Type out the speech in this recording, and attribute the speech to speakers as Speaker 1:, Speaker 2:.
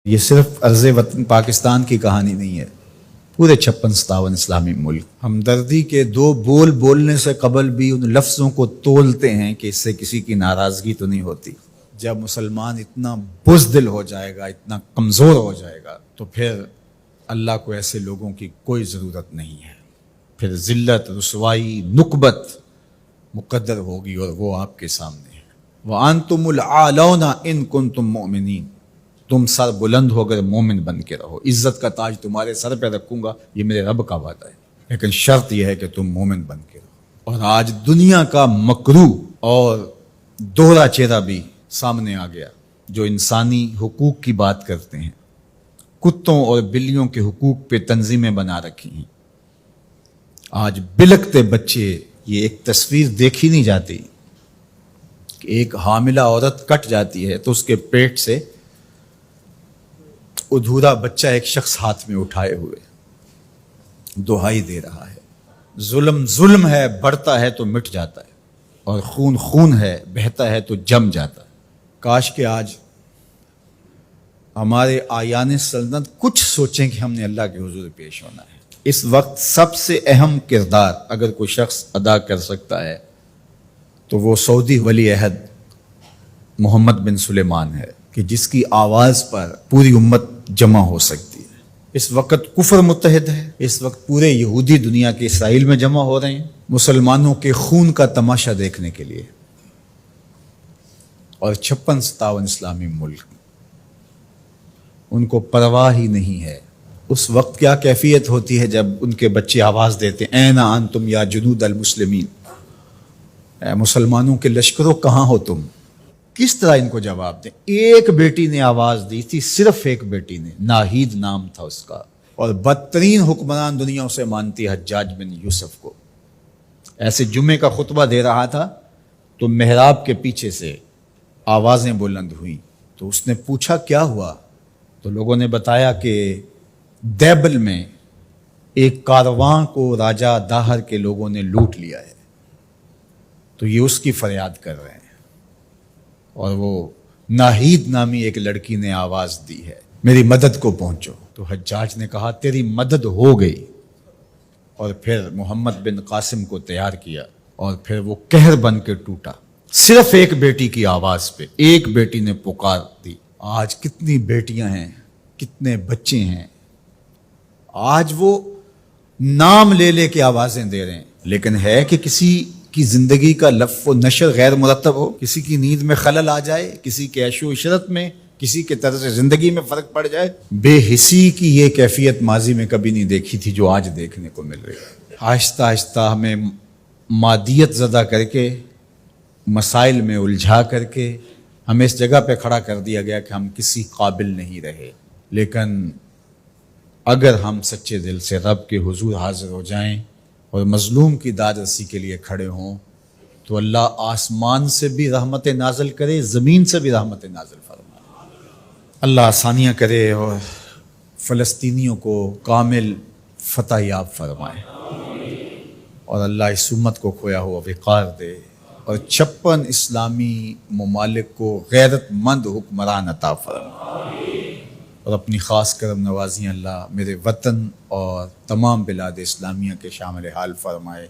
Speaker 1: یہ صرف عرض وطن پاکستان کی کہانی نہیں ہے، پورے 56-57 اسلامی ملک ہمدردی کے دو بول بولنے سے قبل بھی ان لفظوں کو تولتے ہیں کہ اس سے کسی کی ناراضگی تو نہیں ہوتی۔ جب مسلمان اتنا بزدل ہو جائے گا، اتنا کمزور ہو جائے گا، تو پھر اللہ کو ایسے لوگوں کی کوئی ضرورت نہیں ہے، پھر ذلت، رسوائی، نکبت مقدر ہوگی اور وہ آپ کے سامنے ہے۔ وَأَنْتُمُ الْعَالَوْنَ إِن كُنتُم مُؤْمِنِينَ، تم سر بلند ہو کر مومن بن کے رہو، عزت کا تاج تمہارے سر پہ رکھوں گا، یہ میرے رب کا وعدہ ہے، لیکن شرط یہ ہے کہ تم مومن بن کے رہو۔ اور آج دنیا کا مکروہ اور دوہرا چہرہ بھی سامنے آ گیا، جو انسانی حقوق کی بات کرتے ہیں، کتوں اور بلیوں کے حقوق پہ تنظیمیں بنا رکھی ہیں۔ آج بلکتے بچے، یہ ایک تصویر دیکھی نہیں جاتی کہ ایک حاملہ عورت کٹ جاتی ہے تو اس کے پیٹ سے ادھورا بچہ ایک شخص ہاتھ میں اٹھائے ہوئے دہائی دے رہا ہے۔ ظلم ظلم ہے، بڑھتا ہے تو مٹ جاتا ہے، اور خون خون ہے، بہتا ہے تو جم جاتا ہے۔ کاش کہ آج ہمارے آیان سلطنت کچھ سوچیں کہ ہم نے اللہ کے حضور پیش ہونا ہے۔ اس وقت سب سے اہم کردار اگر کوئی شخص ادا کر سکتا ہے تو وہ سعودی ولی عہد محمد بن سلیمان ہے، کہ جس کی آواز پر پوری امت جمع ہو سکتی ہے۔ اس وقت کفر متحد ہے، اس وقت پورے یہودی دنیا کے اسرائیل میں جمع ہو رہے ہیں مسلمانوں کے خون کا تماشا دیکھنے کے لیے، اور 56-57 اسلامی ملک ان کو پرواہ ہی نہیں ہے۔ اس وقت کیا کیفیت ہوتی ہے جب ان کے بچے آواز دیتے ہیں، این انتم یا جنود المسلمین، اے مسلمانوں کے لشکروں کہاں ہو تم؟ کس طرح ان کو جواب دیں؟ ایک بیٹی نے آواز دی تھی، صرف ایک بیٹی نے، ناہید نام تھا اس کا، اور بدترین حکمران دنیا اسے مانتی حجاج بن یوسف کو۔ ایسے جمعے کا خطبہ دے رہا تھا تو محراب کے پیچھے سے آوازیں بلند ہوئیں، تو اس نے پوچھا کیا ہوا؟ تو لوگوں نے بتایا کہ دیبل میں ایک کارواں کو راجہ داہر کے لوگوں نے لوٹ لیا ہے، تو یہ اس کی فریاد کر رہے ہیں، اور وہ ناہید نامی ایک لڑکی نے آواز دی ہے، میری مدد کو پہنچو۔ تو حجاج نے کہا تیری مدد ہو گئی، اور پھر محمد بن قاسم کو تیار کیا، اور پھر وہ قہر بن کے ٹوٹا، صرف ایک بیٹی کی آواز پہ، ایک بیٹی نے پکار دی۔ آج کتنی بیٹیاں ہیں، کتنے بچے ہیں، آج وہ نام لے لے کے آوازیں دے رہے ہیں، لیکن ہے کہ کسی کی زندگی کا لف و نشر غیر مرتب ہو، کسی کی نیند میں خلل آ جائے، کسی کے عیش و عشرت میں، کسی کے طرز زندگی میں فرق پڑ جائے؟ بے حسی کی یہ کیفیت ماضی میں کبھی نہیں دیکھی تھی جو آج دیکھنے کو مل رہی ہے۔ آہستہ آہستہ ہمیں مادیت زدہ کر کے، مسائل میں الجھا کر کے ہمیں اس جگہ پہ کھڑا کر دیا گیا کہ ہم کسی قابل نہیں رہے، لیکن اگر ہم سچے دل سے رب کے حضور حاضر ہو جائیں اور مظلوم کی داد رسی کے لیے کھڑے ہوں، تو اللہ آسمان سے بھی رحمت نازل کرے، زمین سے بھی رحمت نازل فرمائے، اللہ آسانیاں کرے اور فلسطینیوں کو کامل فتح یاب فرمائے، اور اللہ اس امت کو کھویا ہوا وقار دے، اور 56 اسلامی ممالک کو غیرت مند حکمران عطا فرمائے، اور اپنی خاص کرم نوازیاں اللہ میرے وطن اور تمام بلاد اسلامیہ کے شامل حال فرمائے۔